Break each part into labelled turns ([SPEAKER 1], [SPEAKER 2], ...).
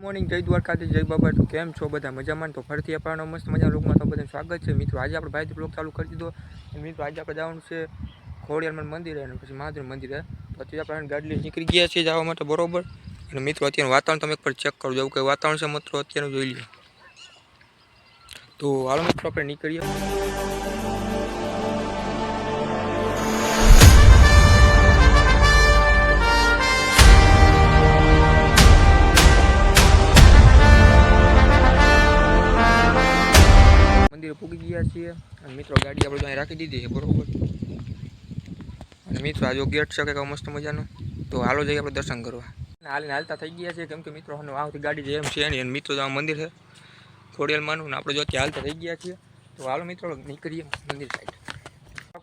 [SPEAKER 1] Morning, જય દ્વારકાથી, જય બાબા. તો કેમ છો બધા? મજામાં? તો ફરીથી આપણા મસ્ત મજા લોકમાં તો બધાનું સ્વાગત છે મિત્રો. આજે આપણે ભાઈથી બ્લોગ ચાલુ કરી દીધો. મિત્રો આજે આપણે જવાનું છે ખોડિયાર મંદિરે અને પછી મહાદેવ મંદિરે. તો અત્યારે આપણે ગાડી લઈ નીકળી ગયા છીએ જવા માટે, બરોબર. અને મિત્રો અત્યારનું વાતાવરણ તમે એક પર ચેક કરો, જેવું કંઈ વાતાવરણ છે મિત્રો અત્યારનું જોઈ લો. તો હાલો મિત્રો આપણે નીકળીએ. મંદિરે પૂગી ગયા છીએ અને મિત્રો ગાડી આપણે અહીં રાખી દીધી છે, બરોબર. અને મિત્રો આ જો ગેટ છે કે મસ્ત મજાનો. તો હાલો જઈએ આપણે દર્શન કરવા. હાલીને હાલતા થઈ ગયા છે, કેમ કે મિત્રો આવતી ગાડી જે એમ છે નહીં. અને મિત્રો આ મંદિર છે ખોડિયાર માનું, ને આપણે જો ત્યાં હાલતા થઈ ગયા છીએ. તો હાલો મિત્રો નીકળીએ મંદિર સાઈડ.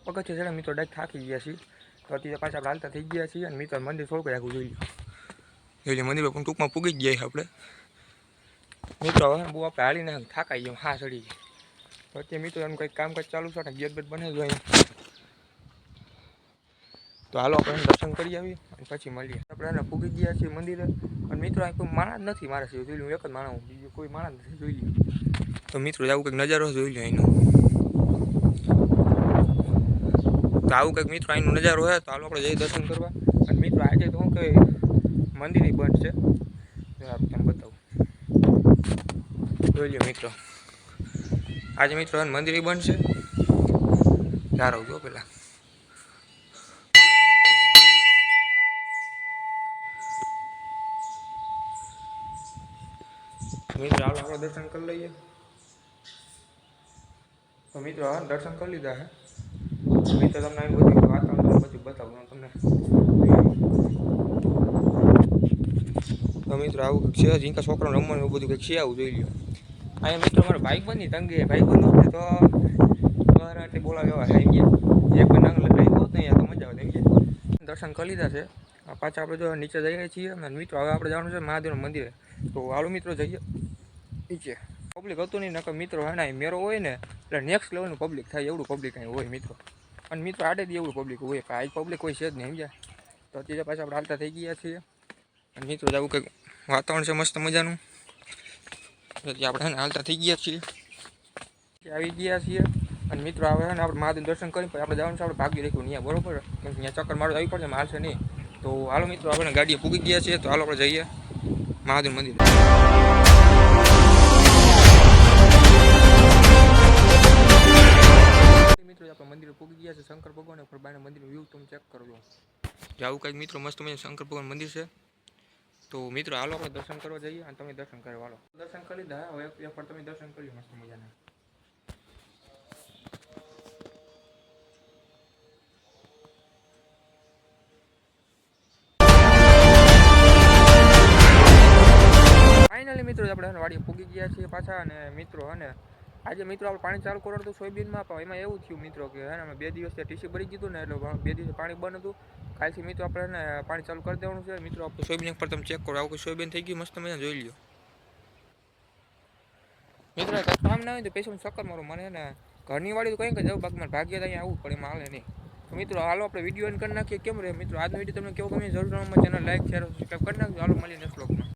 [SPEAKER 1] પગથિયે છે મિત્રો ડાયરેક્ટ થાકી ગયા છીએ. તો અત્યારે પાછા આપણે હાલતા થઈ ગયા છીએ. અને મિત્રો મંદિર થોડુંક આખું જોઈ લો. મંદિર પણ ટૂંકમાં પૂગી જ ગયા છે આપણે. મિત્રો હવે બહુ આપણે હાલીને થાકાઈ ગયો, હા ચડી ગઈ. તો અત્યારે મિત્રો એનું કંઈક કામકાજ ચાલુ છે ને ગેટ બેટ બને જોઈએ. તો હાલો આપણે દર્શન કરી આવીએ અને પછી મળીએ. આપણે એને પૂગી ગયા છીએ મંદિરે. અને મિત્રો અહીં કોઈ માણસ નથી મારા સિવાય, જોઈ લો એક જ માણસ, બીજું કોઈ માણસ નથી, જોઈ લો. તો મિત્રો આવું કંઈક નજારો જોઈ લો અહીંનો. તો આવું કંઈક મિત્રો અહીંનો નજારો હોય. તો હાલો આપણે જઈ દર્શન કરવા. અને મિત્રો આજે તો શું કે મંદિર બંધ છે, એમ બતાવું, જોઈ લો મિત્રો. આજે મિત્રો મંદિર બંધ છે. સારો જો પેલા મિત્રો હાલો આપણે દર્શન કરી લઈએ. તો મિત્રો હા દર્શન કરી લીધા છે. મિત્રો તમને અહીં બધું વાતાવરણ બધું બતાવું તમને. તો મિત્રો આવું કંઈક છે, જીંકા છોકરાને રમવાનું એવું બધું કંઈક છે, આવું જોઈ લો. અહીંયા મિત્રો મારા ભાઈ બંધ તંગે ભાઈ બંધ હોત ને તો એટલે બોલાવે એવા થઈ ગયા. એક પણ નાંગ લઈ હોત ને તો મજા આવે થઈ ગયા. દર્શન કરી લીધા છે. પાછા આપણે જો નીચે જઈએ છીએ. અને મિત્રો હવે આપણે જવાનું છે મહાદેવના મંદિરે. તો હાલો મિત્રો જઈએ નીચે. પબ્લિક હતું નહીં, નકર મિત્રો હે ને મેરો હોય ને એટલે નેક્સ્ટ લેવલનું પબ્લિક થાય, એવડું પબ્લિક અહીં હોય મિત્રો. અને મિત્રો આડે દી એવડું પબ્લિક હોય, પણ આ પબ્લિક કોઈ છે જ નહીં, સમજ્યા. તો અત્યારે પાછા આપણે હાલતા થઈ ગયા છીએ. અને મિત્રો જવું કંઈક વાતાવરણ છે મસ્ત મજાનું. એટલે આપણે ને હાલતા થઈ ગયા છીએ, આવી ગયા છીએ. અને મિત્રો આવે ને આપણે મહાદેવ દર્શન કરી પછી આપણે જવાનું છે આપણે ભાગી રાખ્યું ત્યાં, બરોબર. કેમ કે ત્યાં ચક્કર મારવા આવી પડશે, હાલશે નહીં. તો હાલો મિત્રો આપણે ગાડીએ પૂગી ગયા છીએ. તો હાલો આપણે જઈએ મહાદેવ મંદિર. મિત્રો આપણે મંદિરે પૂગી ગયા છે શંકર ભગવાન ઉપર. બાયના મંદિરનું વ્યૂ તમે ચેક કરજો. આવું કંઈક મિત્રો મસ્ત મજા શંકર ભગવાન મંદિર છે. તો મિત્રો હાલો આપણે દર્શન કરવા જઈએ. અને તમે દર્શન કરવા હાલો. દર્શન કરી લીધા, હવે એક વાર તમે દર્શન કરી મસ્ત મજાના. ફાઇનલી મિત્રો આપણે વાડીએ પૂગી ગયા છીએ પાછા. અને મિત્રો અને આજે મિત્રો આપણે પાણી ચાલુ કરવાનું હતું સોયાબીનમાં, પણ એમાં એવું થયું મિત્રો કે હે ને અમે 2 દિવસથી ટીસી ભરી દીધું ને, એટલે 2 દિવસ પાણી બંધ હતું. કાલથી મિત્રો આપણે પાણી ચાલુ કરી દેવાનું છે. મિત્રો આપણે સોયાબીન પર તમે ચેક કરો, આવું સોયાબીન થઈ ગયું મસ્ત મજા, જોઈ લો. મિત્રો કામ ના હોય તો પૈસા ચક્કર મારો, મને ને ઘરની વાળી તો કંઈ કે જાવ, બાકી મારે ભાગ્ય તો અહીંયા આવવું પડે, એમાં હાલે નહીં. તો મિત્રો હાલો આપણે વિડીયો એન્ડ કરી નાખીએ. કેમ રહે મિત્રો આજનો વિડીયો તમને કેવો ગમે જરૂર ચેનલ લાઈક શેર સબસ્ક્રાઈબ કરી નાખજો. હાલો મળીએ નેક્સ્ટ વ્લોગમાં.